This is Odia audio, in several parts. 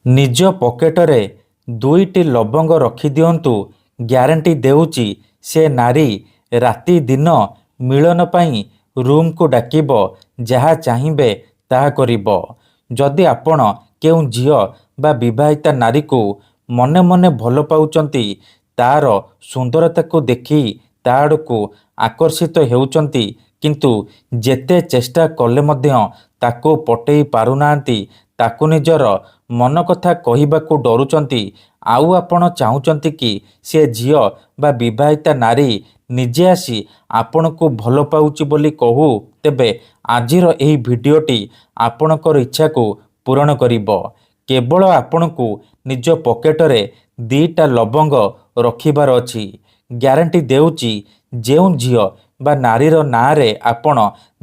ନିଜ ପକେଟରେ 2ଟି ଲବଙ୍ଗ ରଖିଦିଅନ୍ତୁ। ଗ୍ୟାରେଣ୍ଟି ଦେଉଛି ସେ ନାରୀ ରାତି ଦିନ ମିଳନ ପାଇଁ ରୁମକୁ ଡାକିବ, ଯାହା ଚାହିଁବେ ତାହା କରିବ। ଯଦି ଆପଣ କେଉଁ ଝିଅ ବା ବିବାହିତା ନାରୀକୁ ମନେ ମନେ ଭଲ ପାଉଛନ୍ତି, ତାର ସୁନ୍ଦରତାକୁ ଦେଖି ତା ଆଡ଼କୁ ଆକର୍ଷିତ ହେଉଛନ୍ତି, କିନ୍ତୁ ଯେତେ ଚେଷ୍ଟା କଲେ ମଧ୍ୟ ତାକୁ ପଟେଇ ପାରୁନାହାନ୍ତି, ତାକୁ ନିଜର ମନ କଥା କହିବାକୁ ଡରୁଛନ୍ତି, ଆଉ ଆପଣ ଚାହୁଁଛନ୍ତି କି ସେ ଝିଅ ବା ବିବାହିତା ନାରୀ ନିଜେ ଆସି ଆପଣଙ୍କୁ ଭଲ ପାଉଛି ବୋଲି କହୁ, ତେବେ ଆଜିର ଏହି ଭିଡ଼ିଓଟି ଆପଣଙ୍କର ଇଚ୍ଛାକୁ ପୂରଣ କରିବ। କେବଳ ଆପଣଙ୍କୁ ନିଜ ପକେଟରେ 2ଟା ଲବଙ୍ଗ ରଖିବାର ଅଛି। ଗ୍ୟାରେଣ୍ଟି ଦେଉଛି ଯେଉଁ ଝିଅ ବା ନାରୀର ନାଁରେ ଆପଣ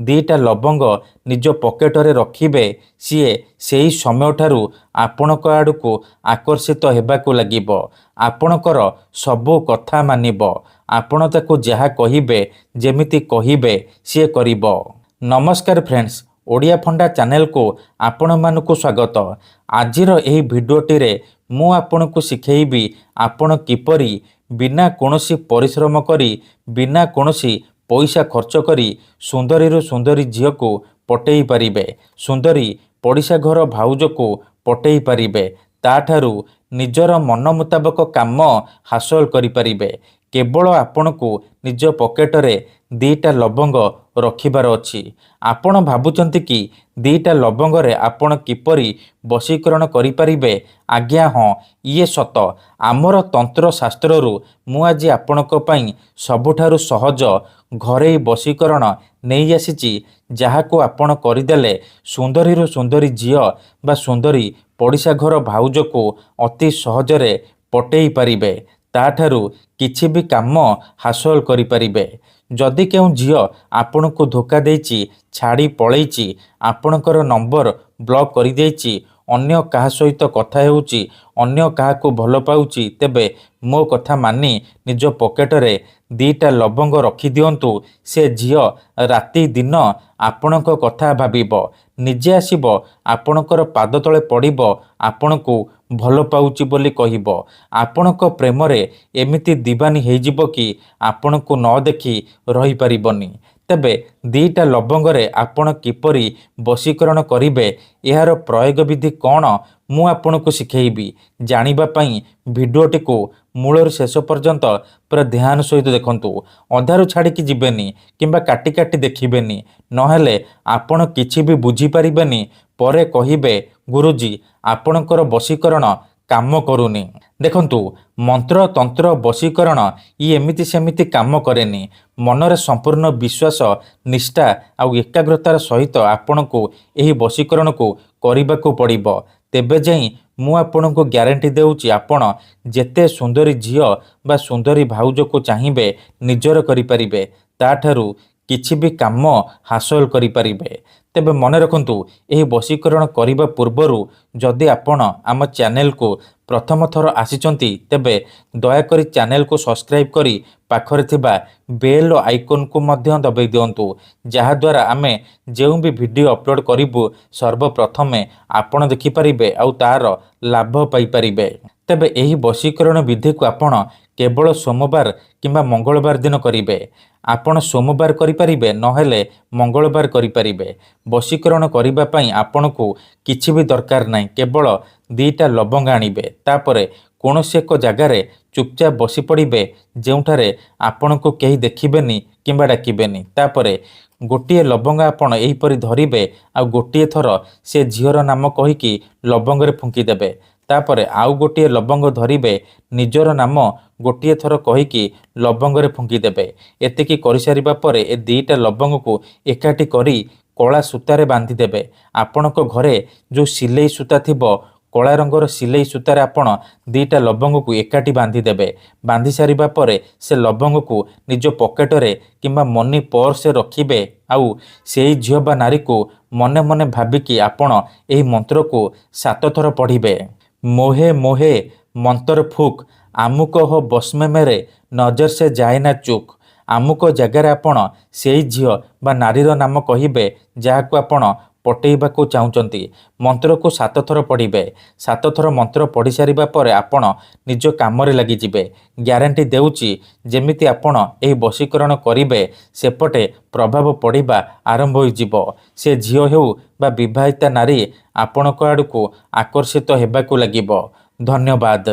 2ଟା ଲବଙ୍ଗ ନିଜ ପକେଟରେ ରଖିବେ, ସିଏ ସେହି ସମୟଠାରୁ ଆପଣଙ୍କ ଆଡ଼କୁ ଆକର୍ଷିତ ହେବାକୁ ଲାଗିବ। ଆପଣଙ୍କର ସବୁ କଥା ମାନିବ। ଆପଣ ତାକୁ ଯାହା କହିବେ, ଯେମିତି କହିବେ ସିଏ କରିବ। ନମସ୍କାର ଫ୍ରେଣ୍ଡସ୍, ଓଡ଼ିଆ ଫଣ୍ଡା ଚ୍ୟାନେଲକୁ ଆପଣମାନଙ୍କୁ ସ୍ୱାଗତ। ଆଜିର ଏହି ଭିଡ଼ିଓଟିରେ ମୁଁ ଆପଣଙ୍କୁ ଶିଖେଇବି ଆପଣ କିପରି ବିନା କୌଣସି ପରିଶ୍ରମ କରି, ବିନା କୌଣସି ପଇସା ଖର୍ଚ୍ଚ କରି ସୁନ୍ଦରୀରୁ ସୁନ୍ଦରୀ ଝିଅକୁ ପଟେଇ ପାରିବେ, ସୁନ୍ଦରୀ ପଡ଼ିଶା ଘର ଭାଉଜକୁ ପଟେଇ ପାରିବେ, ତାଠାରୁ ନିଜର ମନ ମୁତାବକ କାମ ହାସଲ କରିପାରିବେ। କେବଳ ଆପଣଙ୍କୁ ନିଜ ପକେଟରେ 2ଟା ଲବଙ୍ଗ ରଖିବାର ଅଛି। ଆପଣ ଭାବୁଛନ୍ତି କି 2ଟା ଲବଙ୍ଗରେ ଆପଣ କିପରି ବଶୀକରଣ କରିପାରିବେ? ଆଜ୍ଞା ହଁ, ଇଏ ସତ। ଆମର ତନ୍ତ୍ରଶାସ୍ତ୍ରରୁ ମୁଁ ଆଜି ଆପଣଙ୍କ ପାଇଁ ସବୁଠାରୁ ସହଜ ଘରୋଇ ବଶୀକରଣ ନେଇ ଆସିଛି, ଯାହାକୁ ଆପଣ କରିଦେଲେ ସୁନ୍ଦରୀରୁ ସୁନ୍ଦରୀ ଝିଅ ବା ସୁନ୍ଦରୀ ପଡ଼ିଶା ଘର ଭାଉଜକୁ ଅତି ସହଜରେ ପଟେଇ ପାରିବେ, ତାଠାରୁ କିଛି ବି କାମ ହାସଲ କରିପାରିବେ। ଯଦି କେଉଁ ଝିଅ ଆପଣଙ୍କୁ ଧୋକା ଦେଇଛି, ଛାଡ଼ି ପଳେଇଛି, ଆପଣଙ୍କର ନମ୍ବର ବ୍ଲକ୍ କରିଦେଇଛି, ଅନ୍ୟ କାହା ସହିତ କଥା ହେଉଛି, ଅନ୍ୟ କାହାକୁ ଭଲ ପାଉଛି, ତେବେ ମୋ କଥା ମାନି ନିଜ ପକେଟରେ 2ଟା ଲବଙ୍ଗ ରଖିଦିଅନ୍ତୁ। ସେ ଝିଅ ରାତି ଦିନ ଆପଣଙ୍କ କଥା ଭାବିବ, ନିଜେ ଆସିବ ଆପଣଙ୍କର ପାଦ ତଳେ ପଡ଼ିବ, ଆପଣଙ୍କୁ ଭଲ ପାଉଛି ବୋଲି କହିବ। ଆପଣଙ୍କ ପ୍ରେମରେ ଏମିତି ଦିବାନୀ ହେଇଯିବ କି ଆପଣଙ୍କୁ ନ ଦେଖି ରହିପାରିବନି। ତେବେ 2ଟା ଲବଙ୍ଗରେ ଆପଣ କିପରି ବଶୀକରଣ କରିବେ, ଏହାର ପ୍ରୟୋଗ ବିଧି କ'ଣ, ମୁଁ ଆପଣଙ୍କୁ ଶିଖେଇବି। ଜାଣିବା ପାଇଁ ଭିଡ଼ିଓଟିକୁ ମୂଳରୁ ଶେଷ ପର୍ଯ୍ୟନ୍ତ ପୁରା ଧ୍ୟାନ ସହିତ ଦେଖନ୍ତୁ। ଅଧାରୁ ଛାଡ଼ିକି ଯିବେନି କିମ୍ବା କାଟି କାଟି ଦେଖିବେନି, ନହେଲେ ଆପଣ କିଛି ବି ବୁଝିପାରିବେନି। ପରେ କହିବେ, ଗୁରୁଜୀ ଆପଣଙ୍କର ବଶୀକରଣ କାମ କରୁନି। ଦେଖନ୍ତୁ, ମନ୍ତ୍ର ତନ୍ତ୍ର ବଶୀକରଣ ଏମିତି ସେମିତି କାମ କରେନି। ମନରେ ସମ୍ପୂର୍ଣ୍ଣ ବିଶ୍ୱାସ, ନିଷ୍ଠା ଆଉ ଏକାଗ୍ରତାର ସହିତ ଆପଣଙ୍କୁ ଏହି ବଶୀକରଣକୁ କରିବାକୁ ପଡ଼ିବ। ତେବେ ଯାଇ ମୁଁ ଆପଣଙ୍କୁ ଗ୍ୟାରେଣ୍ଟି ଦେଉଛି ଆପଣ ଯେତେ ସୁନ୍ଦରୀ ଝିଅ ବା ସୁନ୍ଦରୀ ଭାଉଜକୁ ଚାହିଁବେ ନିଜର କରିପାରିବେ, ତାଠାରୁ କିଛି ବି କାମ ହାସଲ କରିପାରିବେ। ତେବେ ମନେ ରଖନ୍ତୁ, ଏହି ବଶୀକରଣ କରିବା ପୂର୍ବରୁ ଯଦି ଆପଣ ଆମ ଚ୍ୟାନେଲକୁ ପ୍ରଥମ ଥର ଆସିଛନ୍ତି, ତେବେ ଦୟାକରି ଚ୍ୟାନେଲକୁ ସବସ୍କ୍ରାଇବ୍ କରି ପାଖରେ ଥିବା ବେଲ୍ ଆଇକନ୍କୁ ମଧ୍ୟ ଦବାଇ ଦିଅନ୍ତୁ, ଯାହାଦ୍ୱାରା ଆମେ ଯେଉଁ ବି ଭିଡ଼ିଓ ଅପଲୋଡ଼ କରିବୁ ସର୍ବପ୍ରଥମେ ଆପଣ ଦେଖିପାରିବେ ଆଉ ତାର ଲାଭ ପାଇପାରିବେ। ତେବେ ଏହି ବଶୀକରଣ ବିଧିକୁ ଆପଣ କେବଳ ସୋମବାର କିମ୍ବା ମଙ୍ଗଳବାର ଦିନ କରିବେ। ଆପଣ ସୋମବାର କରିପାରିବେ, ନହେଲେ ମଙ୍ଗଳବାର କରିପାରିବେ। ବଶୀକରଣ କରିବା ପାଇଁ ଆପଣଙ୍କୁ କିଛି ବି ଦରକାର ନାହିଁ, କେବଳ 2ଟା ଲବଙ୍ଗ ଆଣିବେ। ତାପରେ କୌଣସି ଏକ ଜାଗାରେ ଚୁପଚାପ ବସି ପଡ଼ିବେ, ଯେଉଁଠାରେ ଆପଣଙ୍କୁ କେହି ଦେଖିବେନି କିମ୍ବା ଡାକିବେନି। ତାପରେ ଗୋଟିଏ ଲବଙ୍ଗ ଆପଣ ଏହିପରି ଧରିବେ ଆଉ ଗୋଟିଏ ଥର ସେ ଝିଅର ନାମ କହିକି ଲବଙ୍ଗରେ ଫୁଙ୍କିଦେବେ। ତାପରେ ଆଉ ଗୋଟିଏ ଲବଙ୍ଗ ଧରିବେ, ନିଜର ନାମ ଗୋଟିଏ ଥର କହିକି ଲବଙ୍ଗରେ ଫୁଙ୍କିଦେବେ। ଏତିକି କରିସାରିବା ପରେ ଏ 2ଟା ଲବଙ୍ଗକୁ ଏକାଠି କରି କଳା ସୂତାରେ ବାନ୍ଧିଦେବେ। ଆପଣଙ୍କ ଘରେ ଯେଉଁ ସିଲେଇ ସୂତା ଥିବ, କଳା ରଙ୍ଗର ସିଲେଇ ସୂତାରେ ଆପଣ 2ଟା ଲବଙ୍ଗକୁ ଏକାଠି ବାନ୍ଧିଦେବେ। ବାନ୍ଧି ସାରିବା ପରେ ସେ ଲବଙ୍ଗକୁ ନିଜ ପକେଟରେ କିମ୍ବା ମନି ପର୍ସରେ ରଖିବେ, ଆଉ ସେଇ ଝିଅ ବା ନାରୀକୁ ମନେ ମନେ ଭାବିକି ଆପଣ ଏହି ମନ୍ତ୍ରକୁ 7 ଥର ପଢ଼ିବେ। ମୋହେ ମୋହେ ମନ୍ତର ଫୁକ୍, ଆମୁକ ହୋ ବସ୍ମେ ମେରେ, ନଜର ସେ ଯାଏ ନା ଚୁକ୍। ଆମୁକ ଜାଗାରେ ଆପଣ ସେଇ ଝିଅ ବା ନାରୀର ନାମ କହିବେ, ଯାହାକୁ ଆପଣ ପଟେଇବାକୁ ଚାହୁଁଛନ୍ତି ମନ୍ତ୍ରକୁ 7 ଥର ପଢ଼ିବେ। 7 ଥର ମନ୍ତ୍ର ପଢ଼ି ସାରିବା ପରେ ଆପଣ ନିଜ କାମରେ ଲାଗିଯିବେ। ଗ୍ୟାରେଣ୍ଟି ଦେଉଛି ଯେମିତି ଆପଣ ଏହି ବଶୀକରଣ କରିବେ ସେପଟେ ପ୍ରଭାବ ପଡ଼ିବା ଆରମ୍ଭ ହୋଇଯିବ। ସେ ଝିଅ ହେଉ ବା ବିବାହିତା ନାରୀ ଆପଣଙ୍କ ଆଡ଼କୁ ଆକର୍ଷିତ ହେବାକୁ ଲାଗିବ। ଧନ୍ୟବାଦ।